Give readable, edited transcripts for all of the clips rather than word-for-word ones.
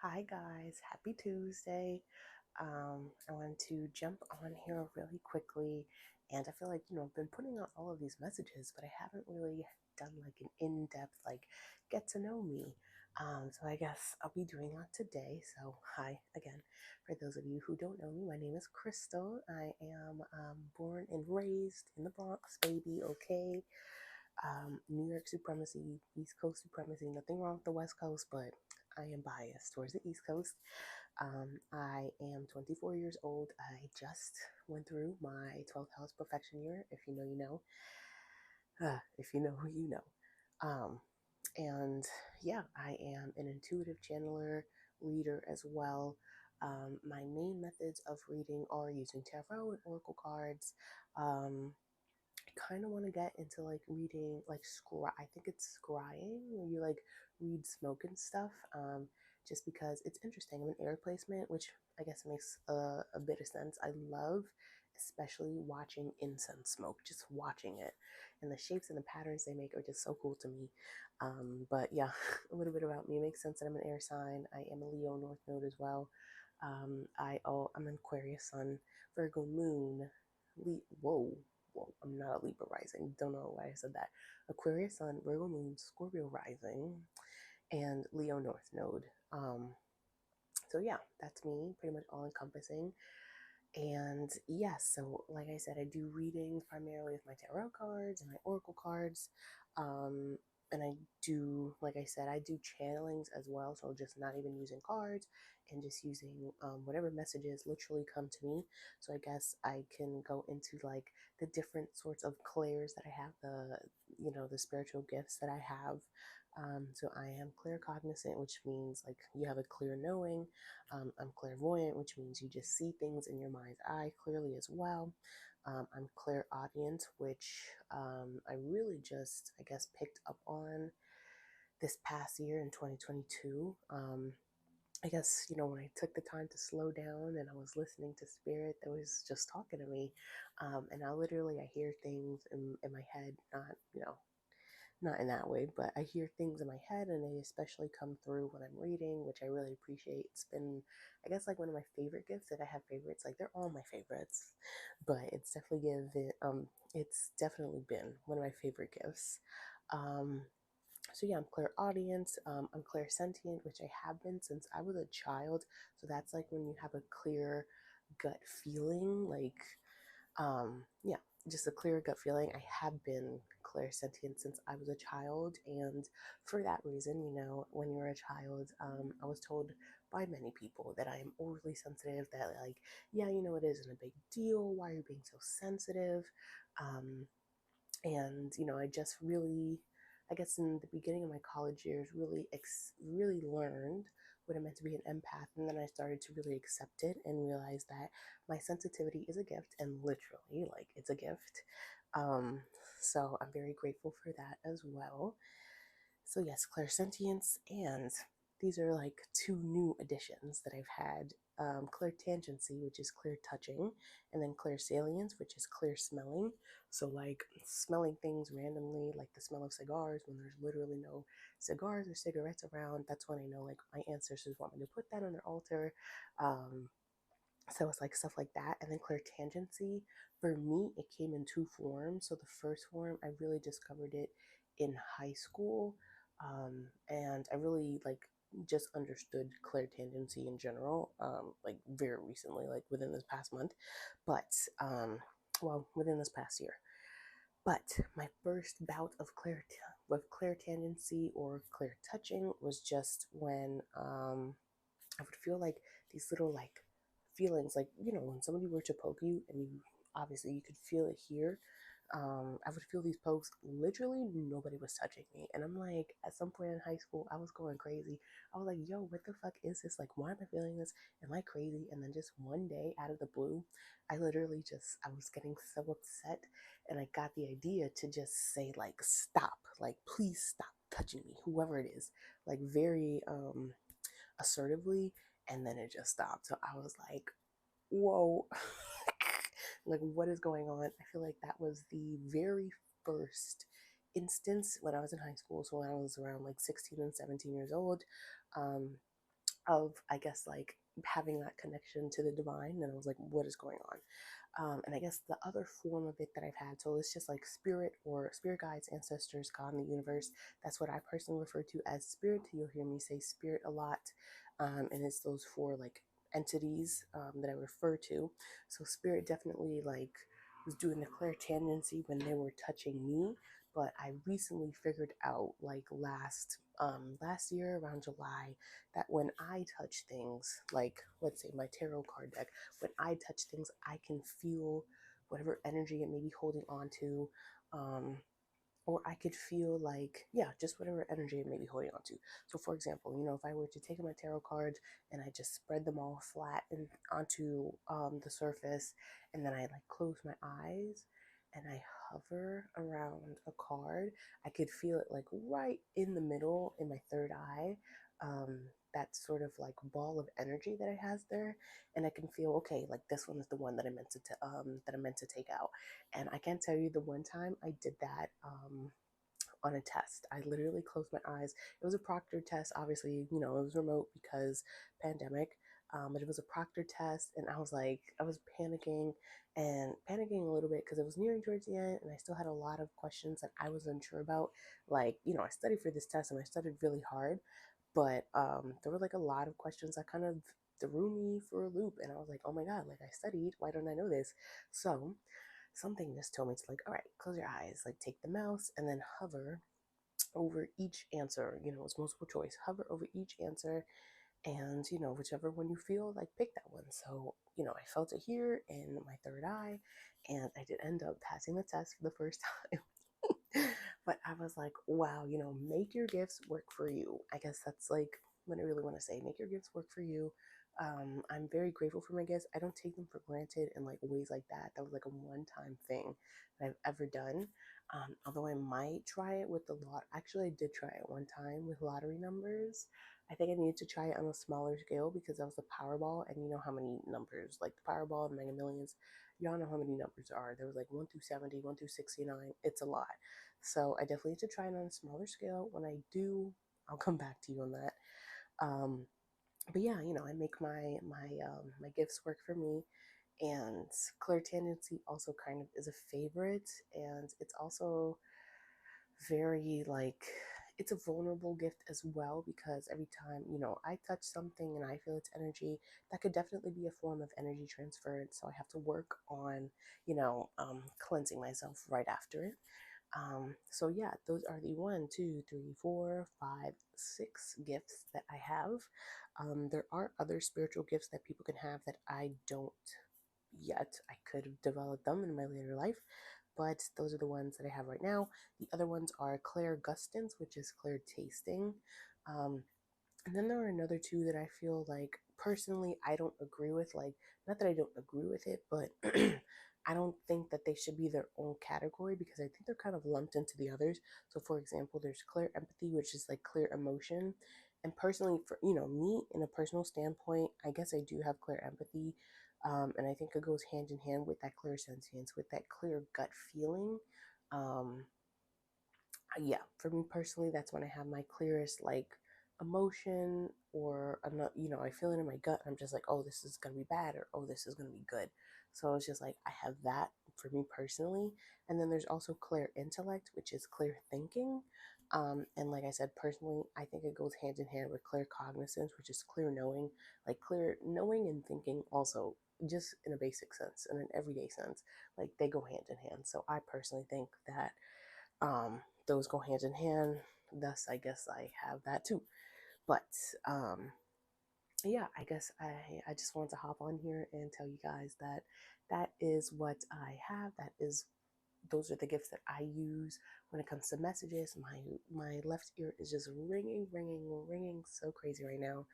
Hi guys, happy Tuesday. I wanted to jump on here really quickly, and I feel like I've been putting out all of these messages, but I haven't really done like an in-depth get to know me. So I guess I'll be doing that today. So hi again, for those of you who don't know me, my name is Krystal. I am born and raised in the Bronx, baby. Okay, New York supremacy, East Coast supremacy. Nothing wrong with the West Coast, but I am biased towards the East Coast. I am 24 years old. I just went through my 12th house perfection year. If you know, you know. If you know who you know. And yeah, I am an intuitive channeler, reader as well. My main methods of reading are using tarot and oracle cards. I kind of want to get into like reading I think it's scrying, where you like read smoke and stuff, just because it's interesting. I'm an air placement, which I guess makes a bit of sense. I love especially watching incense smoke, just watching it, and the shapes and the patterns they make are just so cool to me. But yeah, a little bit about me. It makes sense that I'm an air sign. I am a Leo North Node as well. I'm an Aquarius Sun, Virgo Moon, whoa, I'm not a Libra rising. Don't know why I said that. Aquarius Sun, Virgo Moon, Scorpio rising, and Leo North Node. So yeah, that's me, pretty much all encompassing. And yes, so like I said, I do readings primarily with my tarot cards and my oracle cards. Um, and I do, like I said, I do channelings as well. So just not even using cards and just using whatever messages literally come to me. So I guess I can go into like the different sorts of clairs that I have, the spiritual gifts that I have. So I am claircognizant, which means like you have a clear knowing. I'm clairvoyant, which means you just see things in your mind's eye clearly as well. I'm clairaudient, which I really just, I guess, picked up on this past year in 2022. I guess, when I took the time to slow down and I was listening to spirit that was just talking to me. And I hear things in my head, not in that way, but I hear things in my head and they especially come through when I'm reading, which I really appreciate. It's been, I guess, like one of my favorite gifts. If I have favorites, like they're all my favorites, but it's definitely been one of my favorite gifts. Um, so yeah, I'm clairaudient, I'm clairsentient, which I have been since I was a child. So that's like when you have a clear gut feeling, yeah, just a clear gut feeling. I have been clairsentient since I was a child, and for that reason, when you're a child, I was told by many people that I am overly sensitive. That yeah, it isn't a big deal. Why are you being so sensitive? Um, and I just really, I guess in the beginning of my college years, really learned what it meant to be an empath, and then I started to really accept it and realize that my sensitivity is a gift, and literally like it's a gift. um so I'm very grateful for that as well. So yes, clairsentience, and these are like two new additions that I've had. Clairtangency, which is clear touching, and then clairsalience, which is clear smelling. So like smelling things randomly, like the smell of cigars when there's literally no cigars or cigarettes around. That's when I know like my ancestors want me to put that on their altar. Um, so it's like stuff like that. And then clairtangency, for me, it came in two forms. So the first form, I really discovered it in high school. And I really just understood clairtangency in general, like very recently, like within this past month, but within this past year. But my first bout of clairtangency or clear touching was just when I would feel like these little feelings, like when somebody were to poke you and you obviously you could feel it here. I would feel these pokes. Literally nobody was touching me, and I'm like, at some point in high school I was going crazy. I was like, yo, what the fuck is this? Like, why am I feeling this? Am I crazy? And then just one day out of the blue, I was getting so upset, and I got the idea to just say like, stop, like please stop touching me, whoever it is, like very assertively, and then it just stopped. So I was like, whoa, like what is going on? I feel like that was the very first instance when I was in high school. So when I was around like 16 and 17 years old, um, of, I guess, like having that connection to the divine. And I was like, what is going on? And I guess the other form of it that I've had, so it's just like spirit or spirit guides, ancestors, God, in the universe. That's what I personally refer to as spirit. You'll hear me say spirit a lot. And it's those four like entities that I refer to. So spirit definitely like was doing the clairtendency when they were touching me. But I recently figured out like last year around July that when I touch things, like let's say my tarot card deck, when I touch things, I can feel whatever energy it may be holding on to. Um, or I could feel like, yeah, just whatever energy it may be holding on to. So, for example, if I were to take my tarot cards and I just spread them all flat and onto the surface, and then I like close my eyes and I hover around a card, I could feel it like right in the middle in my third eye. Um, that sort of like ball of energy that it has there, and I can feel, okay, like this one is the one that I meant to that I meant to take out. And I can't tell you the one time I did that on a test. I literally closed my eyes. It was a proctor test. Obviously, it was remote because pandemic. But it was a proctor test, and I was like, I was panicking and panicking a little bit because it was nearing towards the end, and I still had a lot of questions that I was unsure about. Like, I studied for this test and I studied really hard, but there were like a lot of questions that kind of threw me for a loop, and I was like, oh my god, like I studied, why don't I know this? So something just told me to like, all right, close your eyes, like take the mouse and then hover over each answer. It's multiple choice. Hover over each answer, and whichever one you feel like, pick that one. So I felt it here in my third eye, and I did end up passing the test for the first time. But I was like, wow, make your gifts work for you. I guess that's like what I really want to say. Make your gifts work for you. I'm very grateful for my gifts. I don't take them for granted in like ways like that. That was like a one-time thing that I've ever done. Although I might try it with the lot. Actually, I did try it one time with lottery numbers. I think I needed to try it on a smaller scale because that was the Powerball, and you know how many numbers, like the Powerball and Mega Millions, y'all know how many numbers are. There was like 1 through 70, 1 through 69. It's a lot. So I definitely need to try it on a smaller scale. When I do, I'll come back to you on that. Um, but yeah, I make my gifts work for me, and clairtendency also kind of is a favorite, and it's also very like, it's a vulnerable gift as well, because every time I touch something and I feel its energy, that could definitely be a form of energy transference. So I have to work on cleansing myself right after it. So yeah, those are the 1, 2, 3, 4, 5, 6 gifts that I have. There are other spiritual gifts that people can have that I don't yet. I could have developed them in my later life, but those are the ones that I have right now. The other ones are clair gustance, which is clear tasting. Um, and then there are another two that I feel like personally I don't agree with. Like, not that I don't agree with it, but I don't think that they should be their own category, because I think they're kind of lumped into the others. So, for example, there's clear empathy, which is like clear emotion. And personally, for me, in a personal standpoint, I guess I do have clear empathy, and I think it goes hand in hand with that clear sentience, with that clear gut feeling. Um, yeah, for me personally, that's when I have my clearest like emotion, or I'm not, I feel it in my gut. I'm just like, oh, this is gonna be bad, or oh, this is gonna be good. So it's just like I have that for me personally. And then there's also clear intellect, which is clear thinking. And like I said, personally, I think it goes hand in hand with clear cognizance, which is clear knowing. Like clear knowing and thinking also, just in a basic sense and an everyday sense, like they go hand in hand. So I personally think that those go hand in hand. Thus, I guess I have that too. But yeah, I guess I just wanted to hop on here and tell you guys that that is what I have. Those are the gifts that I use when it comes to messages. My left ear is just ringing, ringing, ringing so crazy right now.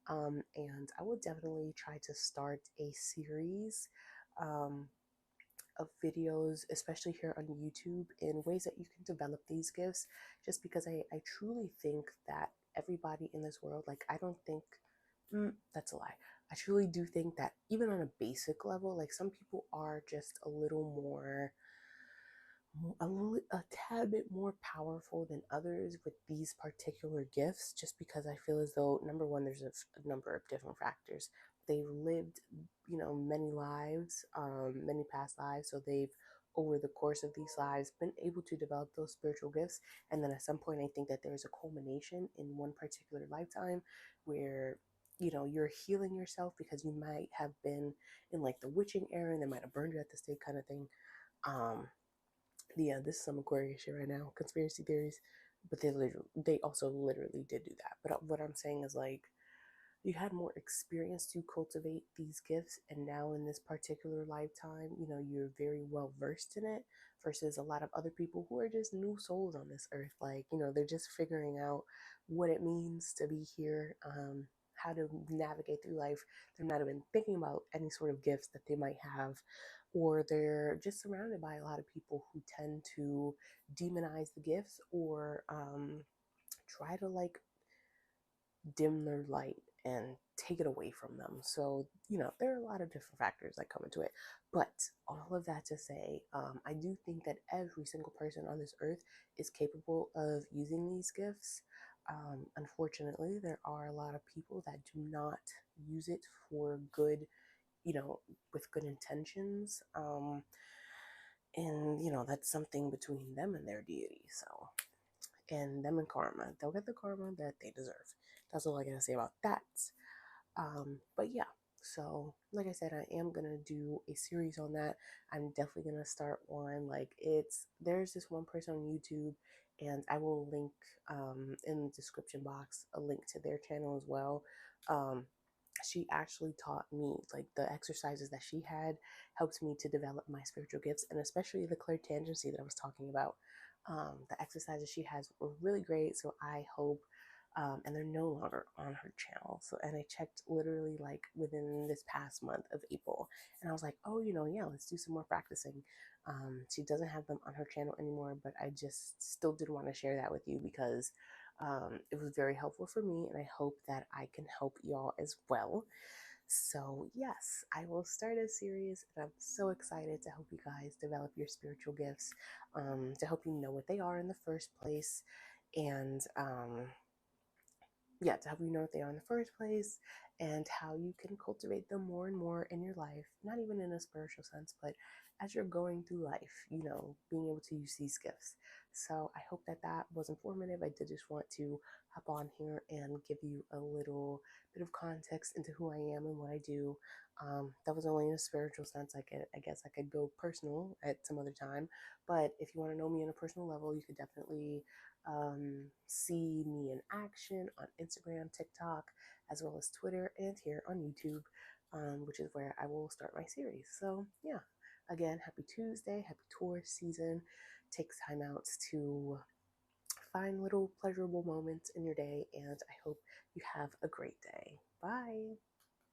And I will definitely try to start a series. Of videos, especially here on YouTube, in ways that you can develop these gifts, just because I truly think that everybody in this world, like, I don't think, that's a lie. I truly do think that even on a basic level, like, some people are just a little more, a tad bit more powerful than others with these particular gifts, just because I feel as though, number one, there's a number of different factors. They've lived, many lives, many past lives, so they've, over the course of these lives, been able to develop those spiritual gifts. And then at some point, I think that there's a culmination in one particular lifetime where, you're healing yourself because you might have been in like the witching era and they might have burned you at the stake kind of thing. um yeah, this is some Aquarius shit right now, conspiracy theories, but they also literally did do that. But what I'm saying is, like, you had more experience to cultivate these gifts, and now in this particular lifetime, you're very well versed in it, versus a lot of other people who are just new souls on this earth. Like, they're just figuring out what it means to be here, how to navigate through life. They're not even thinking about any sort of gifts that they might have, or they're just surrounded by a lot of people who tend to demonize the gifts, or try to like dim their light and take it away from them. So, there are a lot of different factors that come into it. But all of that to say, I do think that every single person on this earth is capable of using these gifts. Unfortunately, there are a lot of people that do not use it for good, with good intentions. And, that's something between them and their deity. So, and them and karma. They'll get the karma that they deserve. That's all I gotta say about that. But yeah, so like I said, I am gonna do a series on that. I'm definitely gonna start one. Like, there's this one person on YouTube, and I will link in the description box a link to their channel as well. She actually taught me, like, the exercises that she had helps me to develop my spiritual gifts, and especially the clairtangency that I was talking about. The exercises she has were really great, so I hope, and they're no longer on her channel. So, and I checked literally like within this past month of April, and I was like, oh, yeah, let's do some more practicing. She doesn't have them on her channel anymore, but I just still did want to share that with you because it was very helpful for me, and I hope that I can help y'all as well. So, yes, I will start a series, and I'm so excited to help you guys develop your spiritual gifts, to help you know what they are in the first place, and yeah, to help you know what they are in the first place, and how you can cultivate them more and more in your life, not even in a spiritual sense, but as you're going through life, being able to use these gifts. So I hope that that was informative. I did just want to hop on here and give you a little bit of context into who I am and what I do. That was only in a spiritual sense. I guess I could go personal at some other time, but if you want to know me on a personal level, you could definitely see me in action on Instagram, TikTok, as well as Twitter, and here on YouTube, which is where I will start my series. So, yeah, again, happy Tuesday, happy Taurus season. Take time out to find little pleasurable moments in your day, and I hope you have a great day. Bye.